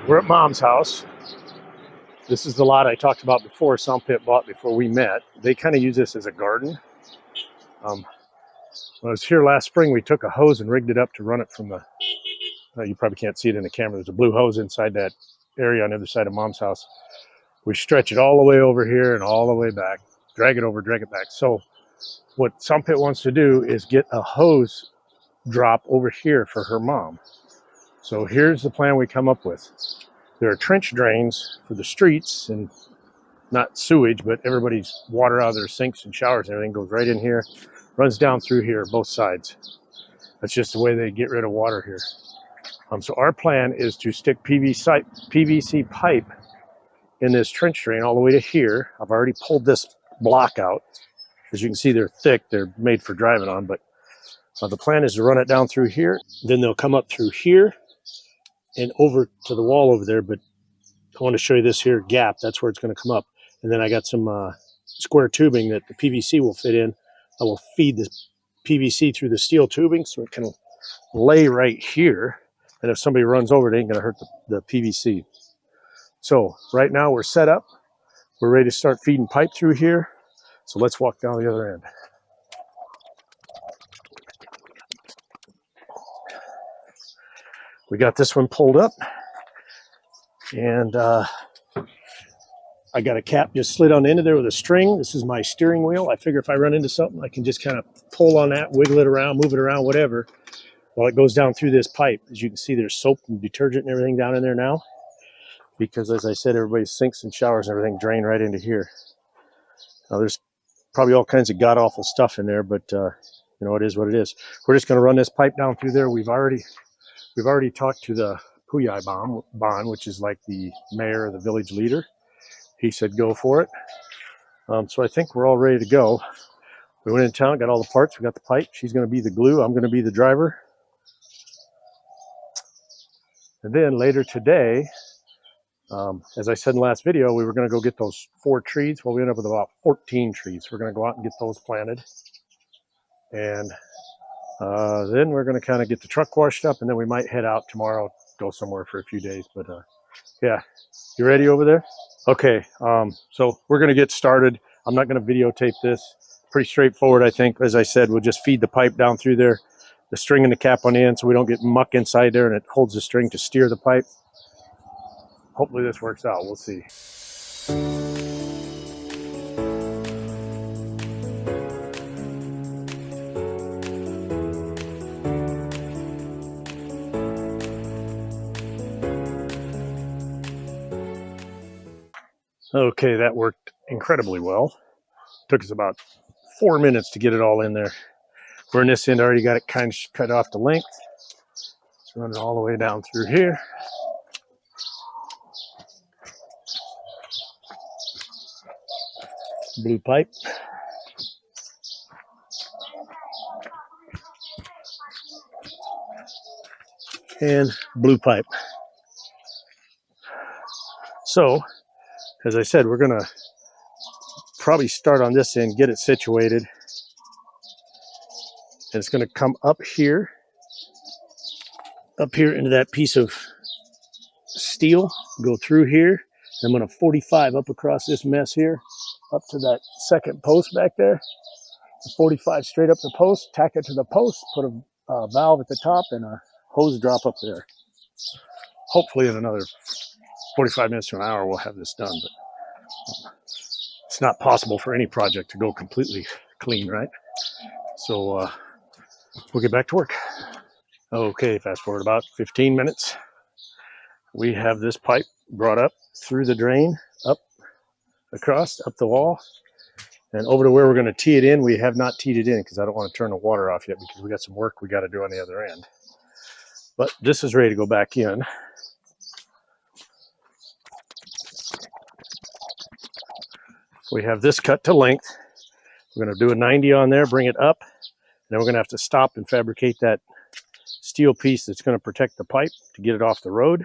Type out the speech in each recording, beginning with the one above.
We're at Mom's house. This is the lot I talked about before, Pit bought before we met. They kind of use this as a garden. When I was here last spring, we took a hose and rigged it up to run it from the, you probably can't see it in the camera, there's a blue hose inside that area on the other side of Mom's house. We stretch it all the way over here and all the way back, drag it over, drag it back. So what Pit wants to do is get a hose drop over here for her mom. So here's the plan we come up with. There are trench drains for the streets and not sewage, but everybody's water out of their sinks and showers and everything goes right in here, runs down through here, both sides. That's just the way they get rid of water here. So our plan is to stick PVC pipe in this trench drain all the way to here. I've already pulled this block out. As you can see, they're thick. They're made for driving on, but the plan is to run it down through here. Then they'll come up through here and over to the wall over there, but I want to show you this here gap. That's where it's going to come up. And then I got some square tubing that the PVC will fit in. I will feed the PVC through the steel tubing so it can lay right here. And if somebody runs over it, ain't going to hurt the PVC. So right now we're set up. We're ready to start feeding pipe through here. So let's walk down the other end. We got this one pulled up, and I got a cap just slid on the end of there with a string. This is my steering wheel. I figure if I run into something, I can just kind of pull on that, wiggle it around, move it around, whatever, while it goes down through this pipe. As you can see, there's soap and detergent and everything down in there now, because as I said, everybody's sinks and showers and everything drain right into here. Now there's probably all kinds of god-awful stuff in there, but you know, it is what it is. We're just going to run this pipe down through there. We've already talked to the Puyai Bon, which is like the mayor or the village leader. He said go for it. So I think we're all ready to go. We went in town, got all the parts, we got the pipe. She's going to be the glue, I'm going to be the driver. And then later today, as I said in the last video, we were going to go get those 4 trees. Well, we ended up with about 14 trees. We're going to go out and get those planted. And then we're going to kind of get the truck washed up, and then we might head out tomorrow, go somewhere for a few days. But yeah, you ready over there? Okay, so we're going to get started. I'm not going to videotape this. Pretty straightforward, I think. As I said, we'll just feed the pipe down through there, the string and the cap on the end, so we don't get muck inside there, and it holds the string to steer the pipe. Hopefully this works out. We'll see. Okay, that worked incredibly well. Took us about 4 minutes to get it all in there. We're in this end, already got it kind of cut off the length. Let's run it all the way down through here. Blue pipe. And blue pipe. So, as I said, we're going to probably start on this end, get it situated. And it's going to come up here into that piece of steel, go through here. I'm going to 45 up across this mess here, up to that second post back there. 45 straight up the post, tack it to the post, put a valve at the top and a hose drop up there. Hopefully in another 45 minutes to an hour we'll have this done, but it's not possible for any project to go completely clean, right? So we'll get back to work. Okay, fast forward about 15 minutes. We have this pipe brought up through the drain, up across, up the wall, and over to where we're going to tee it in. We have not teed it in because I don't want to turn the water off yet because we got some work we got to do on the other end. But this is ready to go back in. We have this cut to length. We're going to do a 90 on there, bring it up, and then we're going to have to stop and fabricate that steel piece that's going to protect the pipe to get it off the road.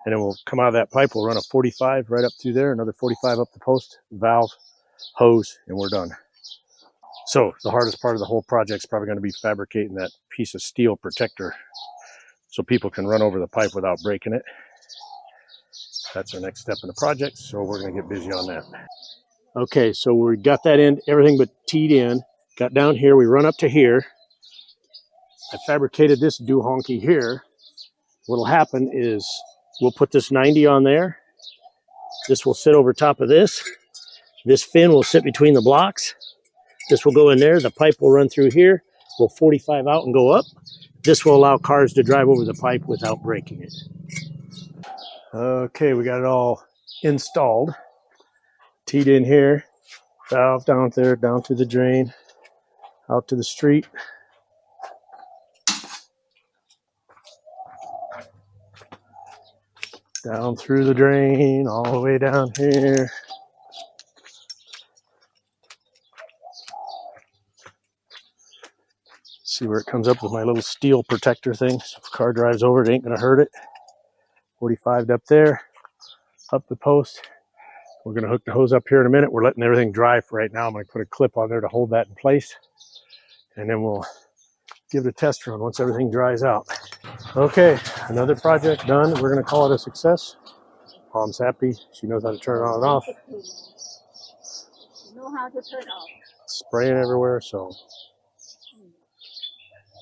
And then we'll come out of that pipe, we'll run a 45 right up through there, another 45 up the post, valve, hose, and we're done. So the hardest part of the whole project is probably going to be fabricating that piece of steel protector so people can run over the pipe without breaking it. That's our next step in the project, so we're going to get busy on that. Okay, so we got that in, everything but teed in. Got down here, we run up to here. I fabricated this doohickey here. What'll happen is we'll put this 90 on there. This will sit over top of this. This fin will sit between the blocks. This will go in there. The pipe will run through here. We'll 45 out and go up. This will allow cars to drive over the pipe without breaking it. Okay, we got it all installed. Teed in here. Valve down there, down to the drain, out to the street. Down through the drain, all the way down here. See where it comes up with my little steel protector thing. So if a car drives over, it ain't gonna hurt it. 45'd up there, up the post. We're gonna hook the hose up here in a minute. We're letting everything dry for right now. I'm gonna put a clip on there to hold that in place. And then we'll give it a test run once everything dries out. Okay, another project done. We're gonna call it a success. Mom's happy. She knows how to turn it on and off. Know how to turn off. Spraying everywhere, so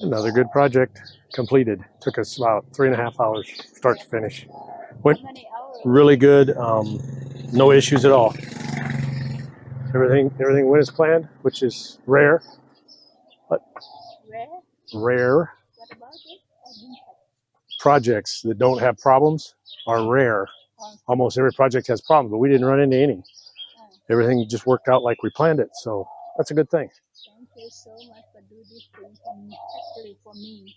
another good project completed. Took us about 3.5 hours, start to finish. Went really good. No issues at all. Everything went as planned, which is rare. But rare. What about it? Projects that don't have problems are rare. Almost every project has problems, but we didn't run into any. Everything just worked out like we planned it, so that's a good thing. Thank you so much for doing this thing for me.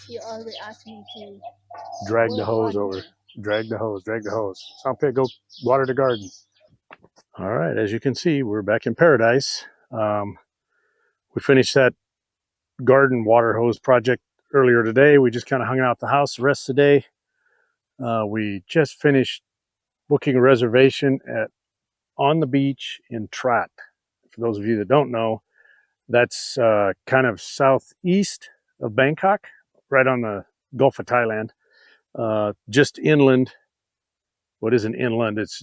You always ask me to drag the hose over. Drag the hose. Soundpit, go water the garden. All right, as you can see, we're back in Paradise. We finished that garden water hose project earlier today. We just kind of hung out at the house the rest of the day. We just finished booking a reservation on the beach in Trat. For those of you that don't know, that's kind of southeast of Bangkok, right on the Gulf of Thailand, just inland. What isn't inland? It's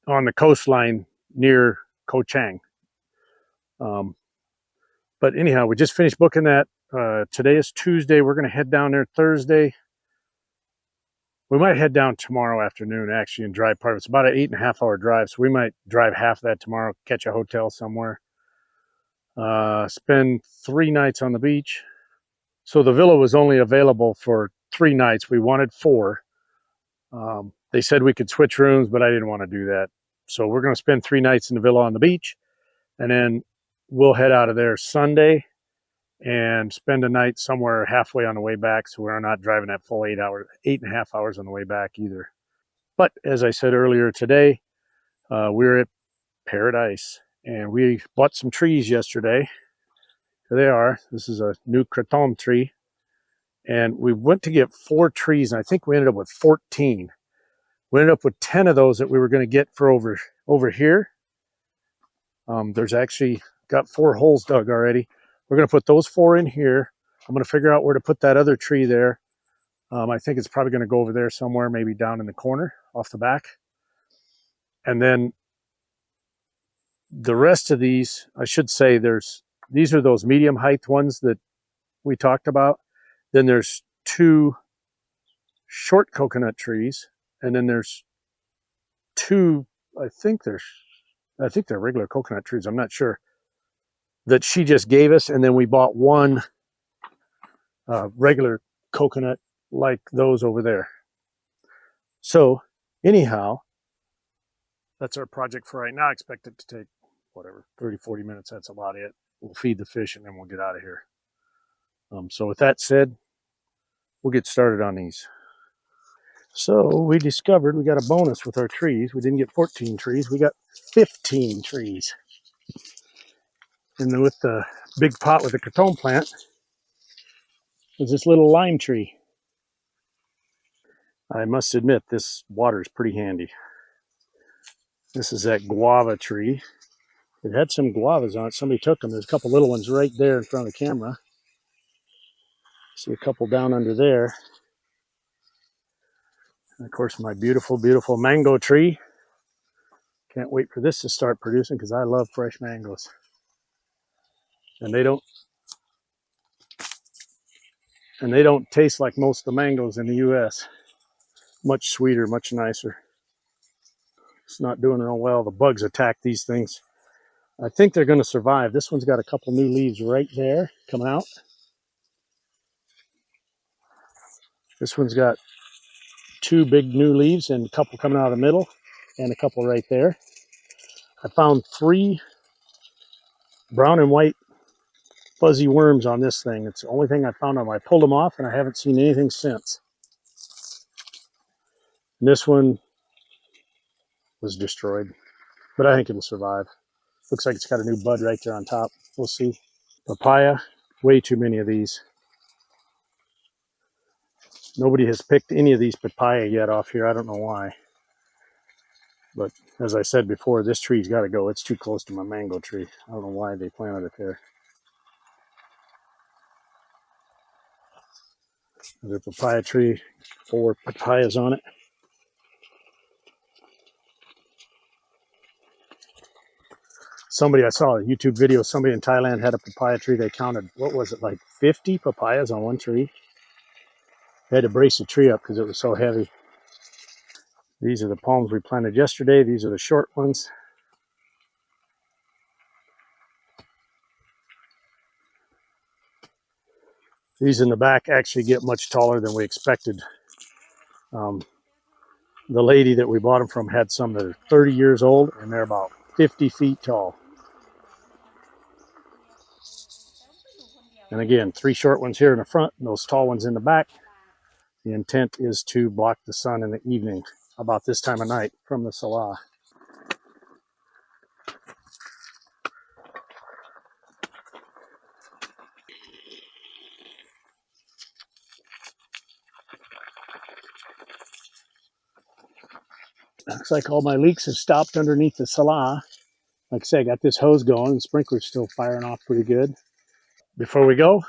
on the coastline near Koh Chang. But anyhow, we just finished booking that. Today is Tuesday. We're going to head down there Thursday. We might head down tomorrow afternoon, actually, and drive part of it. It's about an 8.5 hour drive, so we might drive half of that tomorrow, catch a hotel somewhere. Spend 3 nights on the beach. So the villa was only available for 3 nights. We wanted 4. They said we could switch rooms, but I didn't want to do that. So we're going to spend 3 nights in the villa on the beach, and then we'll head out of there Sunday and spend a night somewhere halfway on the way back, so we're not driving that full 8.5 hours on the way back either. But as I said earlier today, we're at Paradise, and we bought some trees yesterday. Here they are. This is a new kratom tree, and we went to get 4 trees, and I think we ended up with 14. We ended up with 10 of those that we were going to get for over here. There's actually got 4 holes dug already. We're going to put those 4 in here. I'm going to figure out where to put that other tree there. I think it's probably going to go over there somewhere, maybe down in the corner off the back. And then the rest of these, I should say, these are those medium height ones that we talked about. Then there's 2 short coconut trees, and then there's 2, I think they're regular coconut trees, I'm not sure, that she just gave us, and then we bought 1 regular coconut like those over there. So anyhow, that's our project for right now. I expect it to take whatever, 30-40 minutes. That's about it. We'll feed the fish and then we'll get out of here. So with that said, we'll get started on these. So we discovered we got a bonus with our trees. We didn't get 14 trees, we got 15 trees. And then with the big pot with the kratom plant is this little lime tree. I must admit, this water is pretty handy. This is that guava tree. It had some guavas on it. Somebody took them. There's a couple little ones right there in front of the camera. See a couple down under there. And of course, my beautiful, beautiful mango tree. Can't wait for this to start producing because I love fresh mangoes. And they don't taste like most of the mangoes in the US. Much sweeter, much nicer. It's not doing real well. The bugs attack these things. I think they're going to survive. This one's got a couple new leaves right there coming out. This one's got 2 big new leaves and a couple coming out of the middle and a couple right there. I found 3 brown and white fuzzy worms on this thing. It's the only thing I found on them. I pulled them off and I haven't seen anything since. And this one was destroyed, but I think it'll survive. Looks like it's got a new bud right there on top. We'll see. Papaya, way too many of these. Nobody has picked any of these papaya yet off here. I don't know why. But as I said before, this tree's got to go. It's too close to my mango tree. I don't know why they planted it there. Another papaya tree, 4 papayas on it. I saw a YouTube video, somebody in Thailand had a papaya tree. They counted, what was it, like 50 papayas on one tree? They had to brace the tree up because it was so heavy. These are the palms we planted yesterday. These are the short ones. These in the back actually get much taller than we expected. The lady that we bought them from had some that are 30 years old, and they're about 50 feet tall. And again, 3 short ones here in the front, and those tall ones in the back. The intent is to block the sun in the evening, about this time of night, from the Salah. Looks like all my leaks have stopped underneath the Salah. Like I say, I got this hose going, and the sprinkler's still firing off pretty good. Before we go,